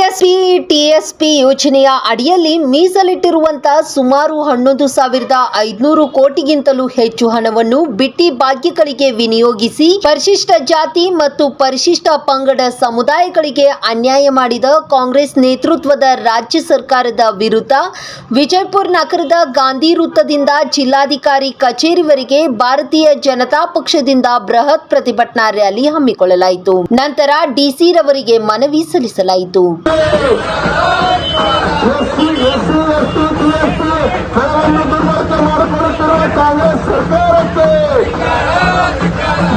SC TSP ಯೋಜನೆಯ ಅಡಿಯಲ್ಲಿ ಮೀಸಲಿಟ್ಟಿರುವಂತಹ ಸುಮಾರು 11,500 ಕೋಟಿಗಿಂತಲೂ ಹೆಚ್ಚು ಹಣವನ್ನು ಬಿಟ್ಟಿ ಭಾಗ್ಯಗಳಿಗೆ ವಿನಿಯೋಗಿಸಿ ಪರಿಶಿಷ್ಟ ಜಾತಿ ಮತ್ತು ಪರಿಶಿಷ್ಟ ಪಂಗಡ ಸಮುದಾಯಗಳಿಗೆ ಅನ್ಯಾಯ ಮಾಡಿದ ಕಾಂಗ್ರೆಸ್ ನೇತೃತ್ವದ ರಾಜ್ಯ ಸರ್ಕಾರದ ವಿರುದ್ಧ ವಿಜಯಪುರ ನಗರದ ಗಾಂಧಿ ವೃತ್ತದಿಂದ ಜಿಲ್ಲಾಧಿಕಾರಿ ಕಚೇರಿವರೆಗೆ ಭಾರತೀಯ ಜನತಾ ಪಕ್ಷದಿಂದ ಬೃಹತ್ ಪ್ರತಿಭಟನಾ ರ್ಯಾಲಿ ಹಮ್ಮಿಕೊಳ್ಳಲಾಯಿತು. ನಂತರ ಡಿಸಿ ರವರಿಗೆ ಮನವಿ ಸಲ್ಲಿಸಲಾಯಿತು. ಕಾಂಗ್ರೆಸ್ ಸರ್ಕಾರಕ್ಕೆ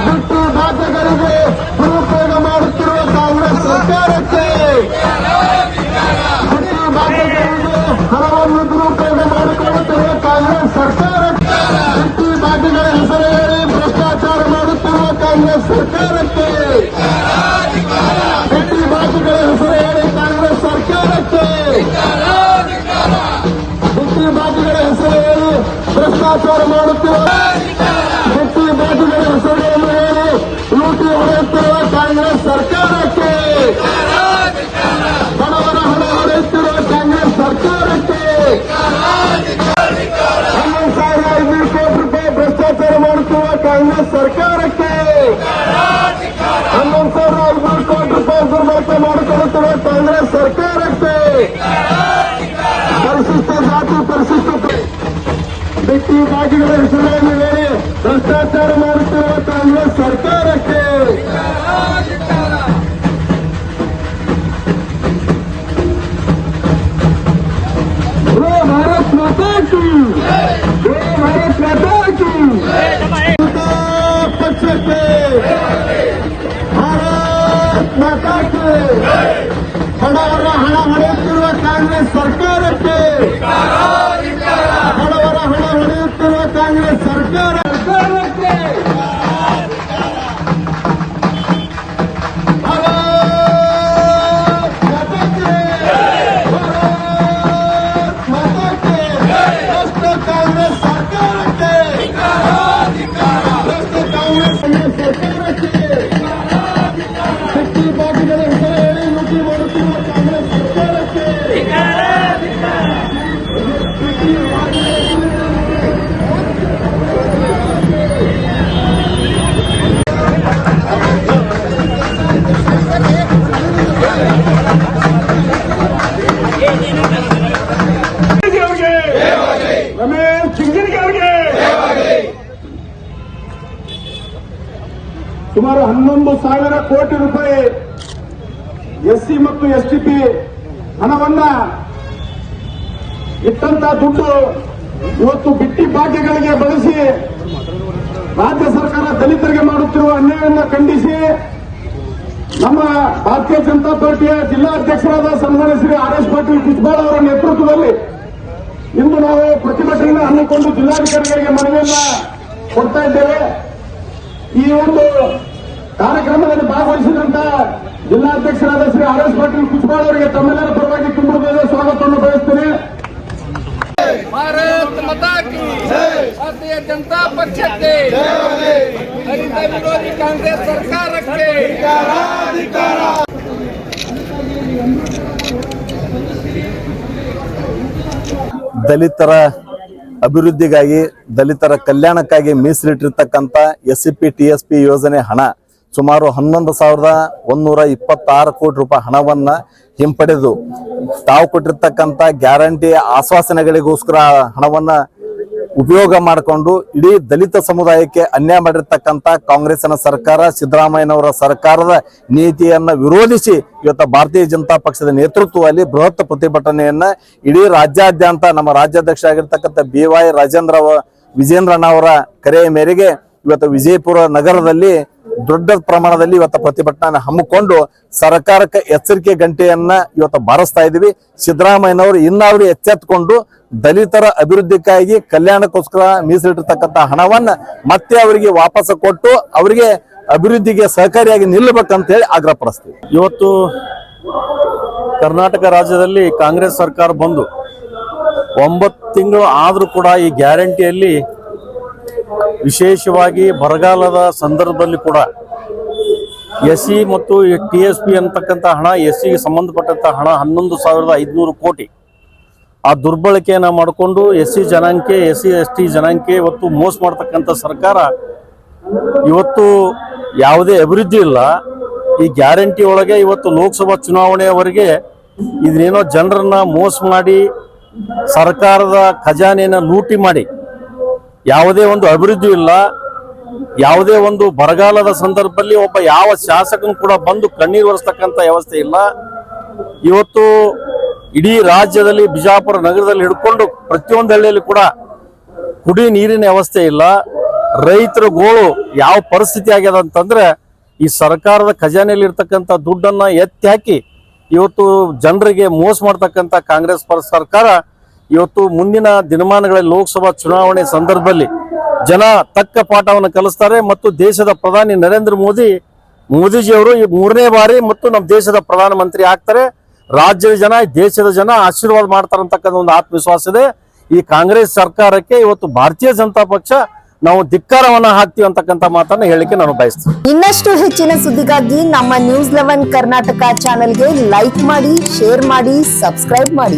ಬಿಟ್ಟು ಬಾಧ್ಯಗಳಿಗೆ ದುರುಪಯೋಗ ಮಾಡುತ್ತಿರುವ ಕಾಂಗ್ರೆಸ್ ಸರ್ಕಾರಕ್ಕೆ ಬಿಟ್ಟು ಬಾಧ್ಯಗಳಿಗೆ ಹಣವನ್ನು ದುರುಪಯೋಗ ಮಾಡಿಕೊಳ್ಳುತ್ತಿರುವ ಕಾಂಗ್ರೆಸ್ ಸರ್ಕಾರಕ್ಕೆ ಬಿಟ್ಟು ಬಾಧ್ಯಗಳ ಹೆಸರು ಹೇಳಿ ಭ್ರಷ್ಟಾಚಾರ ಮಾಡುತ್ತಿರುವ ಕಾಂಗ್ರೆಸ್ ಸರ್ಕಾರಕ್ಕೆ ಬಿಟ್ಟು ಬಾಧ್ಯಗಳ ಹೆಸರು ಹೇಳಿ ಕಾಂಗ್ರೆಸ್ ಸರ್ಕಾರಕ್ಕೆ ಬಿಟ್ಟು ಬಾಧ್ಯಗಳ ಹೆಸರು ಹೇಳಿ ಭ್ರಷ್ಟಾಚಾರ ಮಾಡುತ್ತಿರುವ ಬಿಟ್ಟು ಬಾಧ್ಯಗಳ ಹೆಸರುಗಳನ್ನು ಹೇಳಿ ಲೂಟಿ ಹೊಡೆಯುತ್ತಿರುವ ಕಾಂಗ್ರೆಸ್ ಸರ್ಕಾರಕ್ಕೆ ಬಡವರ ಹಣ ಹೊಡೆಯುತ್ತಿರುವ ಕಾಂಗ್ರೆಸ್ ಸರ್ಕಾರಕ್ಕೆ 11,500 ಕೋಟಿ ರೂಪಾಯಿ ಭ್ರಷ್ಟಾಚಾರ ಮಾಡುತ್ತಿರುವ ಕಾಂಗ್ರೆಸ್ ಸರ್ಕಾರಕ್ಕೆ 11,500 ಕೋಟಿ ರೂಪಾಯಿ ದುರ್ಬಳಕೆ ಮಾಡಿಕೊಳ್ಳುತ್ತಿರುವ ಕಾಂಗ್ರೆಸ್ ಸರ್ಕಾರಕ್ಕೆ ಪರಿಶಿಷ್ಟ ಜಾತಿ ಪರಿಶಿಷ್ಟ ಬಿಟ್ಟಿ ಬಾಗಿಗಳ ಹೆಸರುಗಳನ್ನು ಹೇಳಿ ಭ್ರಷ್ಟಾಚಾರ ಮಾಡುತ್ತಿರುವ ಕಾಂಗ್ರೆಸ್ ಸರ್ಕಾರಕ್ಕೆ ಭಾರತ್ ಮಾತಾ ಕಿ ಭಾರತ್ ಮಾತಾ ಕಿ ಪಕ್ಷಕ್ಕೆ ಭಾರತ್ ಮಾತಾ ಕಿ ಬಡವರ ಹಣ ಹೊಡೆಯುತ್ತಿರುವ ಕಾಂಗ್ರೆಸ್ ಸರ್ಕಾರಕ್ಕೆ ಬಡವರ ಹಣ ಹೊಡೆಯುತ್ತಿರುವ ಕಾಂಗ್ರೆಸ್ ಸರ್ಕಾರಕ್ಕೆ ಕಾಂಗ್ರೆಸ್ ಸರ್ಕಾರಕ್ಕೆ ಕಾಂಗ್ರೆಸ್ ಸರ್ಕಾರಕ್ಕೆ ಶಕ್ತಿ ಬಾಗಿಗಳ ಹೆಸರು ಹೇಳಿ ಲೂಟಿ ಮಾಡುತ್ತಿರುವ ಕಾಂಗ್ರೆಸ್ ಸರ್ಕಾರಕ್ಕೆ ರಮೇಶ್ ಚಿಂಗರಿಗಾರಿಗೆ ಸುಮಾರು 11,000 ಕೋಟಿ ರೂಪಾಯಿ ಎಸ್ಸಿ ಮತ್ತು ಎಸ್ಟಿಪಿ ಹಣವನ್ನ ಇಟ್ಟಂತ ದುಡ್ಡು ಇವತ್ತು ಬಿಟ್ಟಿ ಭಾಗ್ಯಗಳಿಗೆ ಬಳಸಿ ರಾಜ್ಯ ಸರ್ಕಾರ ದಲಿತರಿಗೆ ಮಾಡುತ್ತಿರುವ ಅನ್ಯಾಯವನ್ನು ಖಂಡಿಸಿ ನಮ್ಮ ಭಾರತೀಯ ಜನತಾ ಪಾರ್ಟಿಯ ಜಿಲ್ಲಾಧ್ಯಕ್ಷರಾದ ಸನ್ಮಾನ್ಯ ಶ್ರೀ ಆರ್.ಎಸ್. ಪಾಟೀಲ್ ಕುಚ್ಬಾಳ್ ಅವರ ನೇತೃತ್ವದಲ್ಲಿ ಇಂದು ನಾವು ಪ್ರತಿಭಟನೆಯನ್ನು ಹಮ್ಮಿಕೊಂಡು ಜಿಲ್ಲಾಧಿಕಾರಿಗಳಿಗೆ ಮನವಿಯನ್ನ ಕೊಡ್ತಾ ಇದ್ದೇವೆ. ಈ ಒಂದು ಕಾರ್ಯಕ್ರಮದಲ್ಲಿ ಭಾಗವಹಿಸಿದಂತ ಜಿಲ್ಲಾಧ್ಯಕ್ಷರಾದ ಶ್ರೀ ಆರ್.ಎಸ್. ಪಾಟೀಲ್ ಕುಚ್ಬಾಳ್ ಅವರಿಗೆ ತಮ್ಮೆಲ್ಲರ ಪರವಾಗಿ ತುಂಬ ಸ್ವಾಗತವನ್ನು ಬಯಸ್ತೇನೆ. ಭಾರತ್ ಮಾತಾ ಕಿ ಭಾರತೀಯ ಜನತಾ ಪಕ್ಷಕ್ಕೆ ದಲಿತ ವಿರೋಧಿ ಕಾಂಗ್ರೆಸ್ ಸರ್ಕಾರಕ್ಕೆ ದಲಿತರ ಅಭಿವೃದ್ಧಿಗಾಗಿ ದಲಿತರ ಕಲ್ಯಾಣಕ್ಕಾಗಿ ಮೀಸಲಿಟ್ಟಿರ್ತಕ್ಕಂಥ ಎಸ್ಸಿಪಿ ಟಿಎಸ್ಪಿ ಯೋಜನೆ ಹಣ ಸುಮಾರು 11,126 ಕೋಟಿ ರೂಪಾಯಿ ಹಣವನ್ನ ಹಿಂಪಡೆದು ತಾವು ಕೊಟ್ಟಿರ್ತಕ್ಕಂಥ ಗ್ಯಾರಂಟಿ ಆಶ್ವಾಸನೆಗಳಿಗೋಸ್ಕರ ಹಣವನ್ನ ಉಪಯೋಗ ಮಾಡಿಕೊಂಡು ಇಡೀ ದಲಿತ ಸಮುದಾಯಕ್ಕೆ ಅನ್ಯಾಯ ಮಾಡಿರ್ತಕ್ಕಂಥ ಕಾಂಗ್ರೆಸ್ನ ಸರ್ಕಾರ, ಸಿದ್ದರಾಮಯ್ಯನವರ ಸರ್ಕಾರದ ನೀತಿಯನ್ನ ವಿರೋಧಿಸಿ ಇವತ್ತು ಭಾರತೀಯ ಜನತಾ ಪಕ್ಷದ ನೇತೃತ್ವದಲ್ಲಿ ಬೃಹತ್ ಪ್ರತಿಭಟನೆಯನ್ನ ಇಡೀ ರಾಜ್ಯಾದ್ಯಂತ ನಮ್ಮ ರಾಜ್ಯಾಧ್ಯಕ್ಷ ಆಗಿರ್ತಕ್ಕಂಥ BY ವಿಜೇಂದ್ರಣ್ಣ ಅವರ ಕರೆಯ ಮೇರೆಗೆ ಇವತ್ತು ವಿಜಯಪುರ ನಗರದಲ್ಲಿ ದೊಡ್ಡ ಪ್ರಮಾಣದಲ್ಲಿ ಇವತ್ತು ಪ್ರತಿಭಟನೆ ಹಮ್ಮಿಕೊಂಡು ಸರ್ಕಾರಕ್ಕೆ ಎಚ್ಚರಿಕೆ ಗಂಟೆಯನ್ನ ಇವತ್ತು ಬಾರಿಸ್ತಾ ಇದೀವಿ. ಸಿದ್ದರಾಮಯ್ಯನವರು ಇನ್ನಾದ್ರೂ ಎಚ್ಚೆತ್ತುಕೊಂಡು ದಲಿತರ ಅಭಿವೃದ್ಧಿಗಾಗಿ ಕಲ್ಯಾಣಕ್ಕೋಸ್ಕರ ಮೀಸಲಿಟ್ಟಿರ್ತಕ್ಕಂಥ ಹಣವನ್ನ ಮತ್ತೆ ಅವರಿಗೆ ವಾಪಸ್ ಕೊಟ್ಟು ಅವರಿಗೆ ಅಭಿವೃದ್ಧಿಗೆ ಸಹಕಾರಿಯಾಗಿ ನಿಲ್ಲಬೇಕಂತ ಹೇಳಿ ಆಗ್ರಹಪಡಿಸ್ತೀವಿ. ಇವತ್ತು ಕರ್ನಾಟಕ ರಾಜ್ಯದಲ್ಲಿ ಕಾಂಗ್ರೆಸ್ ಸರ್ಕಾರ ಬಂದು 9 ತಿಂಗಳು ಆದರೂ ಕೂಡ ಈ ಗ್ಯಾರಂಟಿಯಲ್ಲಿ ವಿಶೇಷವಾಗಿ ಬರಗಾಲದ ಸಂದರ್ಭದಲ್ಲಿ ಕೂಡ SC ಮತ್ತು TSP ಅಂತಕ್ಕಂಥ ಹಣ SC ಗೆ ಸಂಬಂಧಪಟ್ಟಂತ ಹಣ 11,500 ಕೋಟಿ ಆ ದುರ್ಬಳಕೆಯನ್ನ ಮಾಡಿಕೊಂಡು SC ಜನಾಂಗಕ್ಕೆ SC ST ಜನಾಂಗಕ್ಕೆ ಇವತ್ತು ಮೋಸ ಮಾಡ್ತಕ್ಕಂಥ ಸರ್ಕಾರ ಇವತ್ತು ಯಾವುದೇ ಅಭಿವೃದ್ಧಿ ಇಲ್ಲ. ಈ ಗ್ಯಾರಂಟಿ ಒಳಗೆ ಇವತ್ತು ಲೋಕಸಭಾ ಚುನಾವಣೆಯವರೆಗೆ ಇದನ್ನೇನೋ ಜನರನ್ನ ಮೋಸ ಮಾಡಿ ಸರ್ಕಾರದ ಖಜಾನೆಯನ್ನು ಲೂಟಿ ಮಾಡಿ ಯಾವುದೇ ಒಂದು ಅಭಿವೃದ್ಧಿ ಇಲ್ಲ. ಯಾವುದೇ ಒಂದು ಬರಗಾಲದ ಸಂದರ್ಭದಲ್ಲಿ ಒಬ್ಬ ಯಾವ ಶಾಸಕನು ಕೂಡ ಬಂದು ಕಣ್ಣೀರು ಒರೆಸ್ತಕ್ಕಂಥ ವ್ಯವಸ್ಥೆ ಇಲ್ಲ. ಇವತ್ತು ಇಡೀ ರಾಜ್ಯದಲ್ಲಿ ಬಿಜಾಪುರ ನಗರದಲ್ಲಿ ಹಿಡ್ಕೊಂಡು ಪ್ರತಿಯೊಂದು ಹಳ್ಳಿಯಲ್ಲಿ ಕೂಡ ಕುಡಿ ನೀರಿನ ವ್ಯವಸ್ಥೆ ಇಲ್ಲ. ರೈತರ ಗೋಳು ಯಾವ ಪರಿಸ್ಥಿತಿ ಆಗ್ಯದ ಅಂತಂದ್ರೆ ಈ ಸರ್ಕಾರದ ಖಜಾನೆಯಲ್ಲಿ ಇರ್ತಕ್ಕಂಥ ದುಡ್ಡನ್ನ ಎತ್ತಿ ಹಾಕಿ ಇವತ್ತು ಜನರಿಗೆ ಮೋಸ ಮಾಡ್ತಕ್ಕಂಥ ಕಾಂಗ್ರೆಸ್ ಸರ್ಕಾರ ಇವತ್ತು ಮುಂದಿನ ದಿನಮಾನಗಳಲ್ಲಿ ಲೋಕಸಭಾ ಚುನಾವಣೆ ಸಂದರ್ಭದಲ್ಲಿ ಜನ ತಕ್ಕ ಪಾಠವನ್ನು ಕಲಿಸ್ತಾರೆ ಮತ್ತು ದೇಶದ ಪ್ರಧಾನಿ ನರೇಂದ್ರ ಮೋದಿಜಿಯವರು ಈ 3ನೇ ಬಾರಿ ಮತ್ತು ನಮ್ಮ ದೇಶದ ಪ್ರಧಾನಮಂತ್ರಿ ಆಗ್ತಾರೆ. ರಾಜ್ಯದ ಜನ ದೇಶದ ಜನ ಆಶೀರ್ವಾದ ಮಾಡ್ತಾರೆ ಅಂತಕ್ಕಂಥ ಒಂದು ಆತ್ಮವಿಶ್ವಾಸ ಇದೆ. ಈ ಕಾಂಗ್ರೆಸ್ ಸರ್ಕಾರಕ್ಕೆ ಇವತ್ತು ಭಾರತೀಯ ಜನತಾ ಪಕ್ಷ ನಾವು ಧಿಕ್ಕಾರವನ್ನ ಹಾಕ್ತೀವಿ ಅಂತಕ್ಕಂಥ ಮಾತನ್ನ ಹೇಳಿಕೆ ನಾನು ಬಯಸ್ತೀನಿ. ಇನ್ನಷ್ಟು ಹೆಚ್ಚಿನ ಸುದ್ದಿಗಾಗಿ ನಮ್ಮ ನ್ಯೂಸ್ 11 ಕರ್ನಾಟಕ ಚಾನೆಲ್ಗೆ ಲೈಕ್ ಮಾಡಿ, ಶೇರ್ ಮಾಡಿ, ಸಬ್ಸ್ಕ್ರೈಬ್ ಮಾಡಿ.